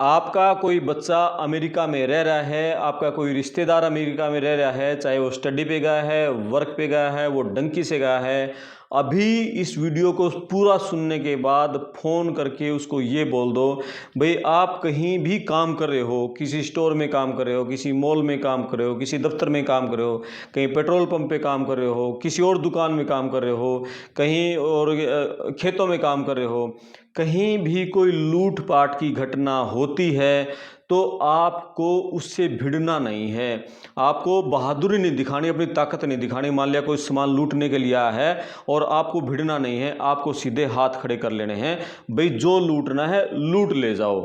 आपका कोई बच्चा अमेरिका में रह रहा है, आपका कोई रिश्तेदार अमेरिका में रह रहा है, चाहे वो स्टडी पे गया है, वर्क पे गया है, वो डंकी से गया है। अभी इस वीडियो को पूरा सुनने के बाद फ़ोन करके उसको ये बोल दो, भई आप कहीं भी काम कर रहे हो, किसी स्टोर में काम कर रहे हो, किसी मॉल में काम कर रहे हो, किसी दफ्तर में काम कर रहे हो, कहीं पेट्रोल पंप पे काम कर रहे हो, किसी और दुकान में काम कर रहे हो, कहीं और खेतों में काम कर रहे हो, कहीं भी कोई लूट-पाट की घटना होती है तो आपको उससे भिड़ना नहीं है। आपको बहादुरी नहीं दिखानी, अपनी ताकत नहीं दिखानी। मान लिया कोई सामान लूटने के लिए आया है और आपको भिड़ना नहीं है, आपको सीधे हाथ खड़े कर लेने हैं। भई जो लूटना है लूट ले जाओ,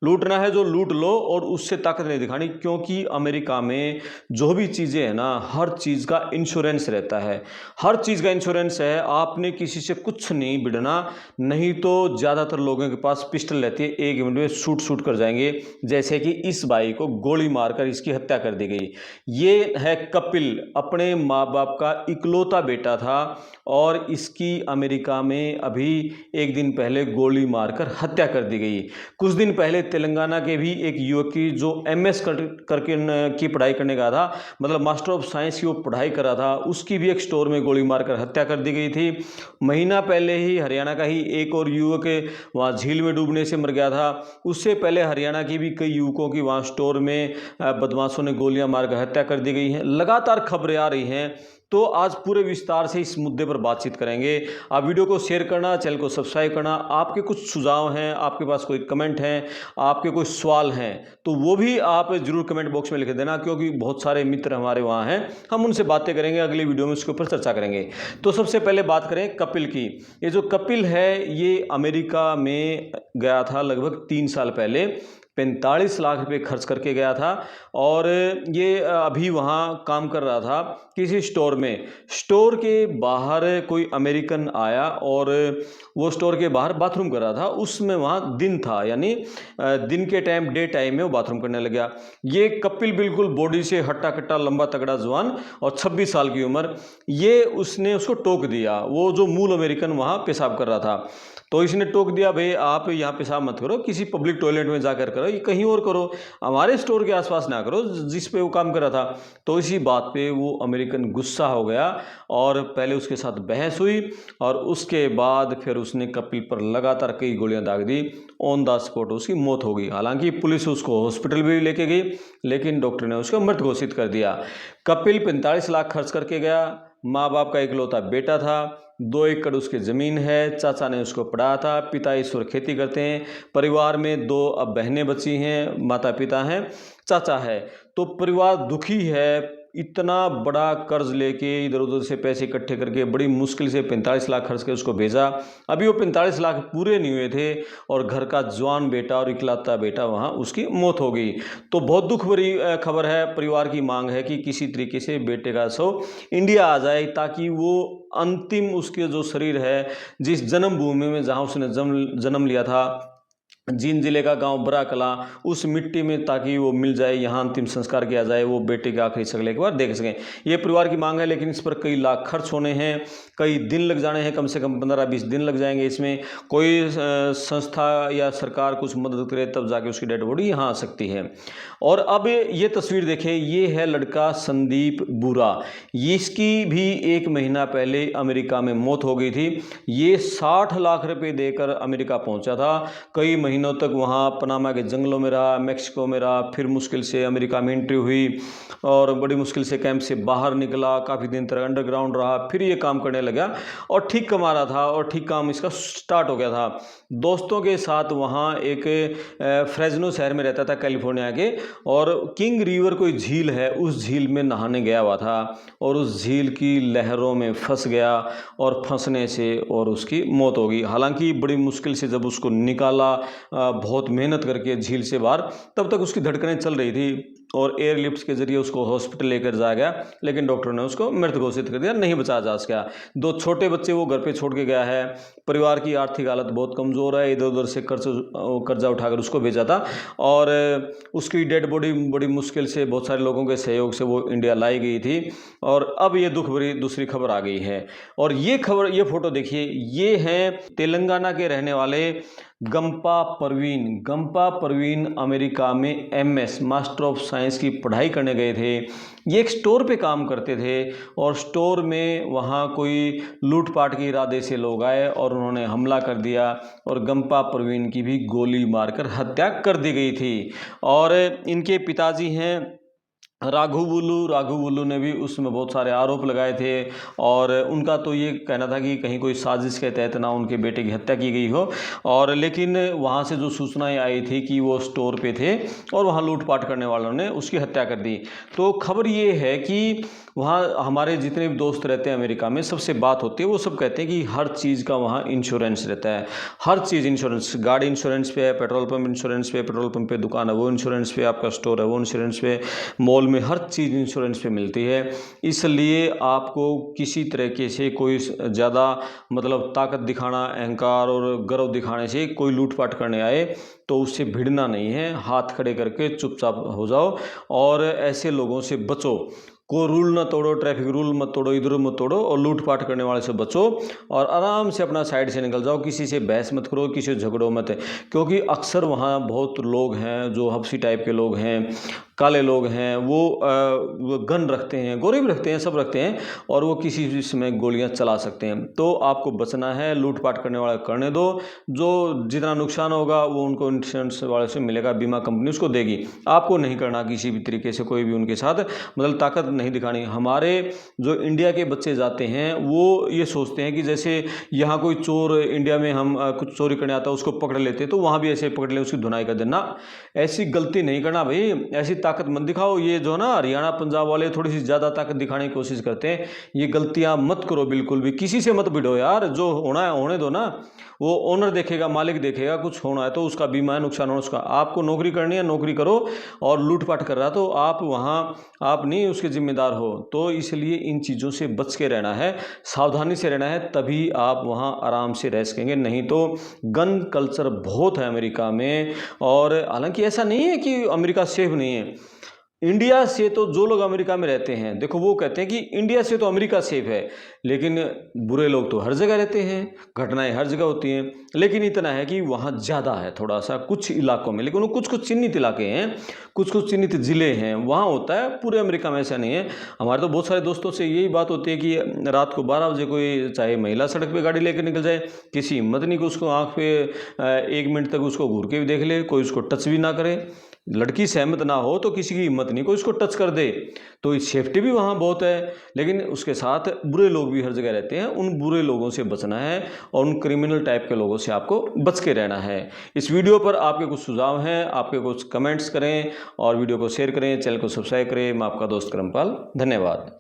लूटना है जो लूट लो और उससे ताकत नहीं दिखानी। क्योंकि अमेरिका में जो भी चीज़ें हैं ना, हर चीज़ का इंश्योरेंस रहता है, हर चीज़ का इंश्योरेंस है। आपने किसी से कुछ नहीं भिड़ना, नहीं तो ज़्यादातर लोगों के पास पिस्टल रहती है, 1 मिनट में शूट कर जाएंगे। जैसे कि इस भाई को गोली मारकर इसकी हत्या कर दी गई। ये है कपिल, अपने माँ बाप का इकलौता बेटा था और इसकी अमेरिका में अभी 1 दिन पहले गोली मारकर हत्या कर दी गई। कुछ दिन पहले तेलंगाना के भी एक युवक की जो MS करके की पढ़ाई करने का था, मतलब मास्टर ऑफ साइंस की वो पढ़ाई कर रहा था, उसकी भी एक स्टोर में गोली मारकर हत्या कर दी गई थी। महीना पहले ही हरियाणा का ही एक और युवक वहाँ झील में डूबने से मर गया था। उससे पहले हरियाणा की भी कई युवकों की वहाँ स्टोर में बदमाशों ने गोलियां मारकर हत्या कर दी गई हैं। लगातार खबरें आ रही हैं, तो आज पूरे विस्तार से इस मुद्दे पर बातचीत करेंगे। आप वीडियो को शेयर करना, चैनल को सब्सक्राइब करना। आपके कुछ सुझाव हैं, आपके पास कोई कमेंट हैं, आपके कोई सवाल हैं, तो वो भी आप जरूर कमेंट बॉक्स में लिख देना, क्योंकि बहुत सारे मित्र हमारे वहाँ हैं, हम उनसे बातें करेंगे। अगली वीडियो में उसके ऊपर चर्चा करेंगे। तो सबसे पहले बात करें कपिल की। ये जो कपिल है ये अमेरिका में गया था लगभग 3 साल पहले, 45 लाख रुपए खर्च करके गया था और ये अभी वहाँ काम कर रहा था किसी स्टोर में। स्टोर के बाहर कोई अमेरिकन आया और वो स्टोर के बाहर बाथरूम कर रहा था। उसमें वहाँ दिन था, यानी दिन के टाइम, डे टाइम में वो बाथरूम करने लग गया। ये कपिल बिल्कुल बॉडी से हट्टा कट्टा, लंबा तगड़ा जवान और 26 साल की उम्र। ये उसने उसको टोक दिया, वो जो मूल अमेरिकन वहाँ पेशाब कर रहा था, तो इसने टोक दिया, भाई आप यहाँ पेशाब मत करो, किसी पब्लिक टॉयलेट में जाकर करो, ये कहीं और करो, हमारे स्टोर के आसपास ना करो जिस पे वो काम कर रहा था। तो इसी बात पे वो अमेरिकन गुस्सा हो गया और पहले उसके साथ बहस हुई और उसके बाद फिर उसने कपिल पर लगातार कई गोलियां दाग दी। ऑन द स्पॉट उसकी मौत हो गई। हालांकि पुलिस उसको हॉस्पिटल भी लेके गई, लेकिन डॉक्टर ने उसको मृत घोषित कर दिया। कपिल 45 लाख खर्च करके गया, माँ बाप का इकलौता बेटा था, 2 एकड़ उसकी ज़मीन है, चाचा ने उसको पढ़ाया था, पिता ईश्वर खेती करते हैं, परिवार में 2 अब बहनें बची हैं, माता पिता हैं, चाचा है। तो परिवार दुखी है। इतना बड़ा कर्ज लेके इधर उधर से पैसे इकट्ठे करके बड़ी मुश्किल से 45 लाख खर्च के उसको भेजा। अभी वो 45 लाख पूरे नहीं हुए थे और घर का जवान बेटा और इकलौता बेटा वहाँ उसकी मौत हो गई। तो बहुत दुख भरी खबर है। परिवार की मांग है कि किसी तरीके से बेटे का शव इंडिया आ जाए, ताकि वो अंतिम उसके जो शरीर है, जिस जन्मभूमि में जहाँ उसने जन्म लिया था, जींद जिले का गांव बरा कला, उस मिट्टी में, ताकि वो मिल जाए, यहाँ अंतिम संस्कार किया जाए, वो बेटे के आखिरी शक्ल एक बार देख सकें। ये परिवार की मांग है, लेकिन इस पर कई लाख खर्च होने हैं, कई दिन लग जाने हैं, कम से कम 15-20 दिन लग जाएंगे। इसमें कोई संस्था या सरकार कुछ मदद करे तब जाके उसकी डेड बॉडी यहाँ आ सकती है। और अब ये तस्वीर देखें, ये है लड़का संदीप बुरा। इसकी भी 1 महीना पहले अमेरिका में मौत हो गई थी। ये 60 लाख रुपए देकर अमेरिका पहुंचा था, कई महीनों तक वहाँ पनामा के जंगलों में रहा, मैक्सिको में रहा, फिर मुश्किल से अमेरिका में एंट्री हुई और बड़ी मुश्किल से कैंप से बाहर निकला, काफ़ी दिन तक अंडरग्राउंड रहा, फिर ये काम करने लगा और ठीक कमा रहा था और ठीक काम इसका स्टार्ट हो गया था। दोस्तों के साथ वहाँ एक फ्रेजनो शहर में रहता था, कैलिफोर्निया के, और किंग रिवर कोई झील है, उस झील में नहाने गया हुआ था और उस झील की लहरों में फंस गया और फंसने से और उसकी मौत हो गई। हालांकि बड़ी मुश्किल से जब उसको निकाला, बहुत मेहनत करके झील से बाहर, तब तक उसकी धड़कनें चल रही थी और एयरलिफ्ट के जरिए उसको हॉस्पिटल लेकर जाया गया, लेकिन डॉक्टर ने उसको मृत घोषित कर दिया, नहीं बचाया जा सका। 2 छोटे बच्चे वो घर पे छोड़ के गया है। परिवार की आर्थिक हालत बहुत कमज़ोर है, इधर उधर से कर्जा उठाकर उसको भेजा था और उसकी डेड बॉडी बड़ी मुश्किल से बहुत सारे लोगों के सहयोग से वो इंडिया लाई गई थी। और अब ये दुख भरी दूसरी खबर आ गई है और ये खबर, ये फोटो देखिए, ये हैं तेलंगाना के रहने वाले गंपा परवीन अमेरिका में एमएस मास्टर ऑफ साइंस की पढ़ाई करने गए थे। ये एक स्टोर पे काम करते थे और स्टोर में वहाँ कोई लूटपाट के इरादे से लोग आए और उन्होंने हमला कर दिया और गंपा परवीन की भी गोली मारकर हत्या कर दी गई थी। और इनके पिताजी हैं राघु बुल्लू ने भी उसमें बहुत सारे आरोप लगाए थे और उनका तो ये कहना था कि कहीं कोई साजिश के तहत ना उनके बेटे की हत्या की गई हो। और लेकिन वहाँ से जो सूचनाएं आई थी कि वो स्टोर पे थे और वहाँ लूटपाट करने वालों ने उसकी हत्या कर दी। तो खबर ये है कि वहाँ हमारे जितने भी दोस्त रहते हैं अमेरिका में, सबसे बात होती है, वो सब कहते हैं कि हर चीज़ का वहाँ इंश्योरेंस रहता है। हर चीज़ इंश्योरेंस, गाड़ी इंश्योरेंस पे है, पेट्रोल पंप इंश्योरेंस पे, पेट्रोल पंप पे दुकान है वो इंश्योरेंस पे, आपका स्टोर है वो इंश्योरेंस पे, मॉल में हर चीज़ इंश्योरेंस पे मिलती है। इसलिए आपको किसी तरीके से कोई ज़्यादा मतलब ताकत दिखाना, अहंकार और गर्व दिखाने से कोई लूटपाट करने आए तो उससे भिड़ना नहीं है, हाथ खड़े करके चुपचाप हो जाओ और ऐसे लोगों से बचो। को रूल ना तोड़ो, ट्रैफिक रूल मत तोड़ो, इधर मत तोड़ो और लूटपाट करने वाले से बचो और आराम से अपना साइड से निकल जाओ। किसी से बहस मत करो, किसी से झगड़ो मत, क्योंकि अक्सर वहाँ बहुत लोग हैं जो हफ्सी टाइप के लोग हैं, काले लोग हैं, वो गन रखते हैं, गोरे भी रखते हैं, सब रखते हैं और वो किसी भी समय गोलियां चला सकते हैं। तो आपको बचना है, लूटपाट करने वाले करने दो, जो जितना नुकसान होगा वो उनको इंश्योरेंस वाले से मिलेगा, बीमा कंपनी उसको देगी। आपको नहीं करना किसी भी तरीके से कोई भी उनके साथ मतलब ताकत नहीं दिखानी। हमारे जो इंडिया के बच्चे जाते हैं वो ये सोचते हैं कि जैसे यहाँ कोई चोर इंडिया में हम कुछ चोरी करने आता है उसको पकड़ लेते तो वहाँ भी ऐसे पकड़ ले, उसकी धुनाई कर देना। ऐसी गलती नहीं करना भाई, ऐसी ताकत मत दिखाओ। ये जो ना हरियाणा पंजाब वाले थोड़ी सी ज़्यादा ताकत दिखाने की कोशिश करते हैं, ये गलतियाँ मत करो बिल्कुल भी। किसी से मत भिड़ो यार, जो होना है होने दो ना, वो ओनर देखेगा, मालिक देखेगा, कुछ होना है तो उसका बीमा है, नुकसान होना उसका। आपको नौकरी करनी है, नौकरी करो और लूटपाट कर रहा तो आप वहाँ आप नहीं उसके जिम्मेदार हो। तो इसलिए इन चीज़ों से बच के रहना है, सावधानी से रहना है, तभी आप वहाँ आराम से रह सकेंगे। नहीं तो गन कल्चर बहुत है अमेरिका में। और हालांकि ऐसा नहीं है कि अमेरिका सेफ नहीं है, इंडिया से तो जो लोग अमेरिका में रहते हैं देखो वो कहते हैं कि इंडिया से तो अमेरिका सेफ है, लेकिन बुरे लोग तो हर जगह रहते हैं, घटनाएं हर जगह होती हैं। लेकिन इतना है कि वहाँ ज़्यादा है थोड़ा सा कुछ इलाकों में, लेकिन वो कुछ कुछ चिन्हित इलाके हैं, कुछ कुछ चिन्हित ज़िले हैं, वहाँ होता है। पूरे अमेरिका में ऐसा नहीं है। हमारे तो बहुत सारे दोस्तों से यही बात होती है कि रात को 12 बजे कोई चाहे महिला सड़क पर गाड़ी लेकर निकल जाए, किसी हिम्मत नहीं कि उसको आँख पे 1 मिनट तक उसको घूर के भी देख ले, कोई उसको टच भी ना करे। लड़की सहमत ना हो तो किसी की हिम्मत नहीं कोई उसको टच कर दे। तो सेफ्टी भी वहाँ बहुत है, लेकिन उसके साथ बुरे लोग भी हर जगह रहते हैं। उन बुरे लोगों से बचना है और उन क्रिमिनल टाइप के लोगों से आपको बच के रहना है। इस वीडियो पर आपके कुछ सुझाव हैं, आपके कुछ कमेंट्स करें और वीडियो को शेयर करें, चैनल को सब्सक्राइब करें। मैं आपका दोस्त करमपाल, धन्यवाद।